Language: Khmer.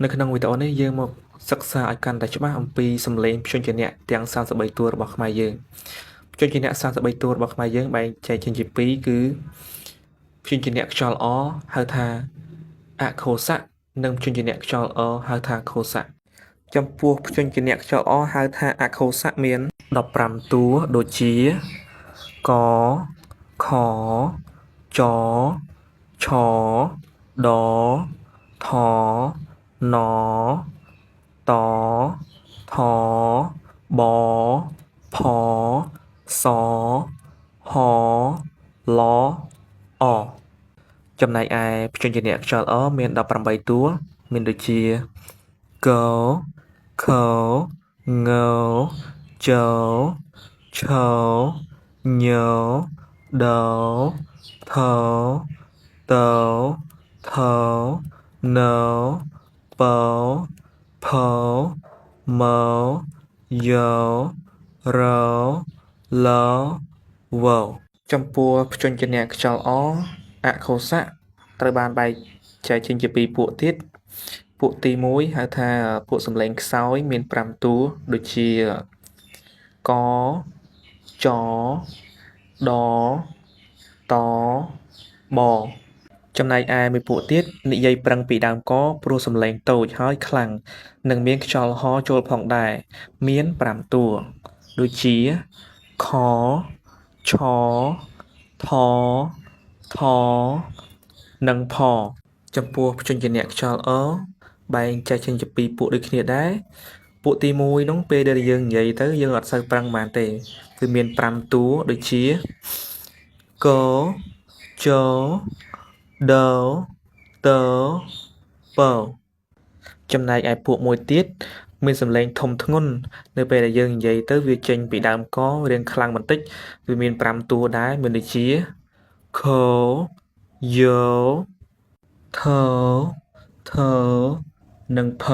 នៅក្នុងវីដេអូនេះយើងមកសិក្សាឲ្យកាន់តែច្បាស់អំពីសំឡេងព្យញ្ជនៈទាំង33តួរបស់ខ្មែរយើងព្យញ្ជនៈ33តួរបស់ខ្មែរយើងបែងចែកចេញជាពីរគឺព្យញ្ជនៈខ្យល់អហៅថាអក្ខុសៈនិងព្យញ្ជនៈខ្យល់អហៅថាខុសៈចំពោះព្យញ្ជនៈខ្យល់អហៅថាអក្ខុសៈមាន15តួដូចជាកខចឆដថណតថបផសហឡអចំណែកឯព្យញ្ជនៈខ្យល់អមាន18តួមានដូចជាកខងចឆញដថតថណបផមយរលវចំពោះព្យញ្ជនៈខ្យល់អអក្ខុសៈត្រូវបានបែងចែកចេញជាពីរពួកទៀតពួកទី1ហៅថាពួកសំឡេងខ្សោយមាន5តួដូចជាកចដតបចំណែកឯមួយពួកទៀតនិយាយប្រឹងពីដើមកព្រោះសំឡេងតូចហើយខ្លាំងនិងមានខ្យល់ហចូលផងដែរមាន5តួដូចជាខឆថថនិងផចំពោះព្យញ្ជនៈខ្យល់អបែងចែកចេញជាពីរពួកដូចគ្នាដែរពួកទី1នោះពេលដែលយើងនិយាយទៅយើងអត់សូវប្រឹងបានទេគឺមាន5តួដូចជាកចដតពចំណែកឯពួកមួយទៀតមានសំឡេងធំធ្ងន់នៅពេលដែលយើងនិយាយទៅវាចេញពីដើមករៀងខ្លាំងបន្តិចវាមាន5តួដែរមានដូចជាខយថនិងផ